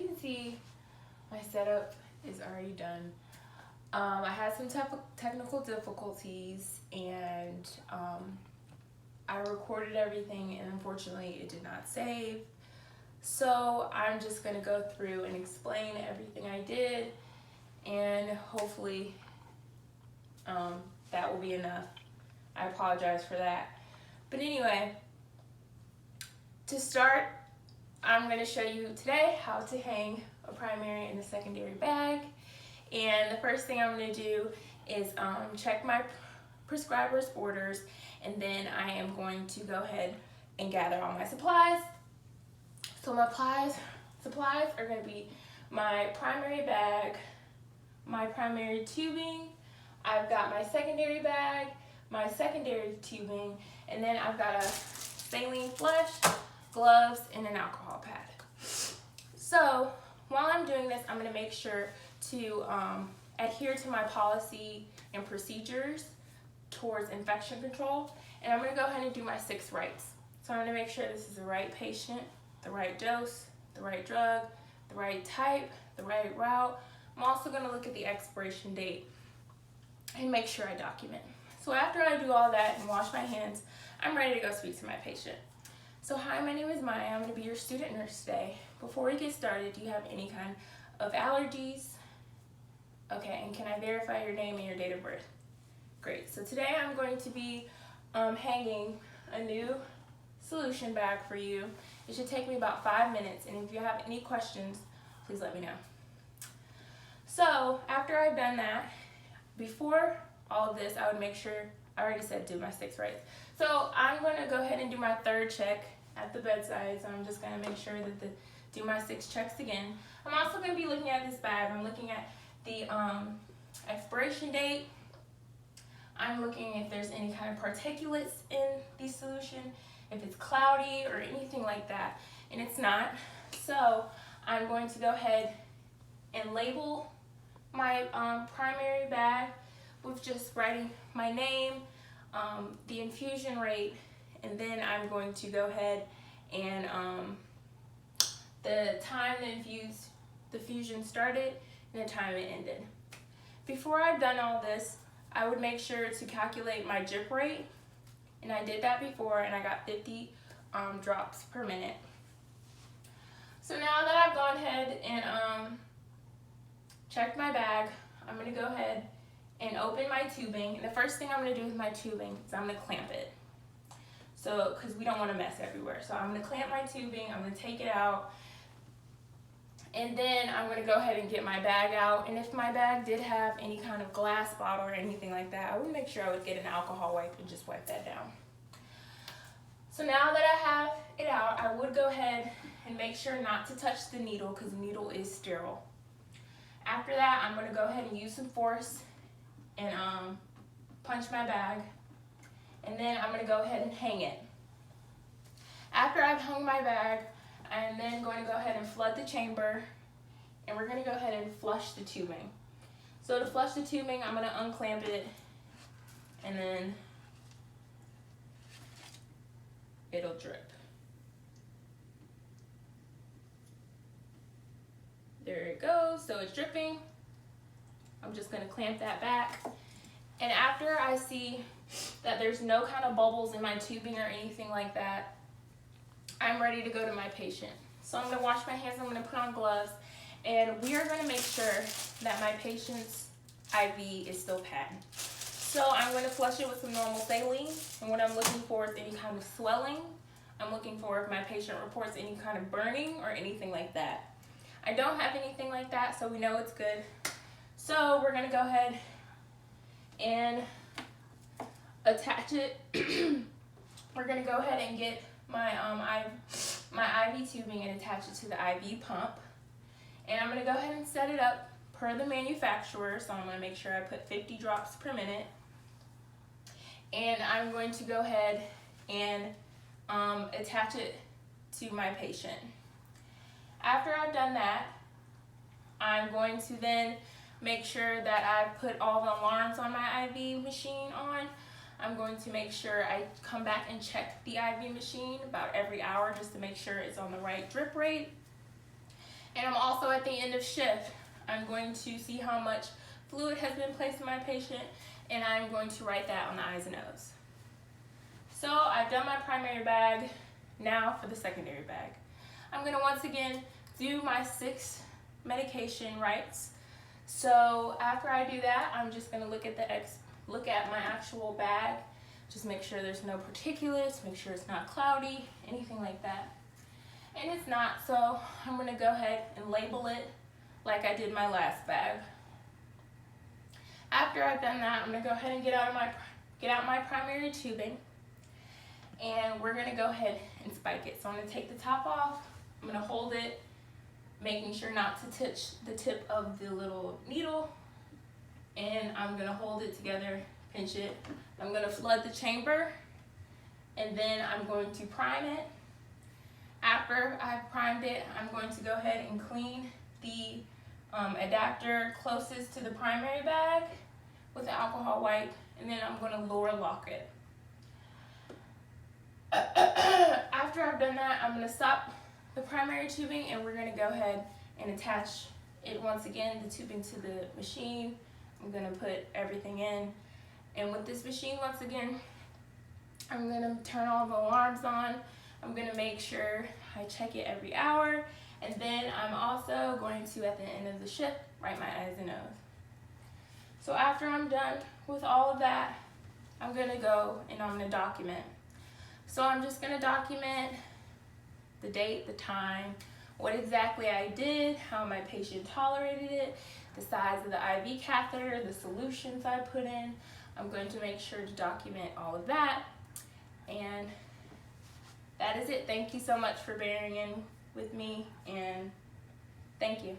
you can see, my setup is already done. I had some technical difficulties, and I recorded everything, and unfortunately it did not save. So I'm just gonna go through and explain everything I did, and hopefully that will be enough. I apologize for that. But anyway, to start, I'm gonna show you today how to hang a primary and a secondary bag. And the first thing I'm gonna do is check my prescriber's orders, and then I am going to go ahead and gather all my supplies. So my supplies are going to be my primary bag, my primary tubing, I've got my secondary bag, my secondary tubing, and then I've got a saline flush, gloves, and an alcohol pad. So while I'm doing this, I'm going to make sure to adhere to my policy and procedures towards infection control, and I'm going to go ahead and do my 6 rights. So I'm going to make sure this is the right patient, the right dose, the right drug, the right type, the right route. I'm also going to look at the expiration date and make sure I document. So after I do all that and wash my hands, I'm ready to go speak to my patient. So hi, my name is Maya. I'm going to be your student nurse today. Before we get started, do you have any kind of allergies? Okay, and can I verify your name and your date of birth? Great. So today I'm going to be hanging a new solution bag for you. It should take me about 5 minutes, and if you have any questions, please let me know. So after I've done that, before all of this, I would make sure, I already said do my 6 rights. So I'm going to go ahead and do my 3rd check at the bedside. So I'm just going to make sure that do my 6 checks again. I'm also going to be looking at this bag. I'm looking at the expiration date. I'm looking if there's any kind of particulates in the solution, if it's cloudy or anything like that, and it's not. So I'm going to go ahead and label my primary bag with just writing my name, the infusion rate, and then I'm going to go ahead and the time the infusion started and the time it ended. Before I've done all this, I would make sure to calculate my drip rate, and I did that before, and I got 50 drops per minute. So now that I've gone ahead and checked my bag, I'm going to go ahead and open my tubing. And the first thing I'm going to do with my tubing is I'm going to clamp it. So, because we don't want to mess everywhere. So I'm going to clamp my tubing, I'm going to take it out, and then I'm going to go ahead and get my bag out. And if my bag did have any kind of glass bottle or anything like that, I would make sure I would get an alcohol wipe and just wipe that down. So now that I have it out, I would go ahead and make sure not to touch the needle because the needle is sterile. After that, I'm going to go ahead and use some force and punch my bag. And then I'm going to go ahead and hang it. After I've hung my bag, I'm then going to go ahead and flood the chamber, and we're going to go ahead and flush the tubing. So to flush the tubing, I'm going to unclamp it, and then it'll drip. There it goes, so it's dripping. I'm just going to clamp that back. And after I see that there's no kind of bubbles in my tubing or anything like that, I'm ready to go to my patient. So I'm going to wash my hands, I'm going to put on gloves, and we are going to make sure that my patient's IV is still patent. So I'm going to flush it with some normal saline, and what I'm looking for is any kind of swelling. I'm looking for if my patient reports any kind of burning or anything like that. I don't have anything like that, so we know it's good. So we're going to go ahead and attach it. We're going to go ahead and get my IV tubing and attach it to the IV pump. And I'm going to go ahead and set it up per the manufacturer. So I'm going to make sure I put 50 drops per minute. And I'm going to go ahead and attach it to my patient. After I've done that, I'm going to then make sure that I put all the alarms on my IV machine on. I'm going to make sure I come back and check the IV machine about every hour just to make sure it's on the right drip rate. And I'm also at the end of shift. I'm going to see how much fluid has been placed in my patient, and I'm going to write that on the eyes and nose. So I've done my primary bag. Now for the secondary bag. I'm going to once again do my 6 medication writes. So after I do that, I'm just going to look at my actual bag. Just make sure there's no particulates, make sure it's not cloudy, anything like that. And it's not, so I'm going to go ahead and label it like I did my last bag. After I've done that, I'm going to go ahead and get out my primary tubing, and we're going to go ahead and spike it. So I'm going to take the top off. I'm going to hold it, making sure not to touch the tip of the little needle, and I'm going to hold it together, pinch it. I'm going to flood the chamber, and then I'm going to prime it. After I've primed it, I'm going to go ahead and clean the adapter closest to the primary bag with an alcohol wipe, and then I'm going to lower lock it. After I've done that, I'm going to stop the primary tubing, and we're going to go ahead and attach it once again, the tubing to the machine. I'm going to put everything in, and with this machine, once again, I'm going to turn all the alarms on. I'm going to make sure I check it every hour, and then I'm also going to, at the end of the shift, write my eyes and nose. So after I'm done with all of that, I'm going to go and I'm going to document. So I'm just going to document the date, the time, what exactly I did, how my patient tolerated it, the size of the IV catheter, the solutions I put in. I'm going to make sure to document all of that. And that is it. Thank you so much for bearing in with me, and thank you.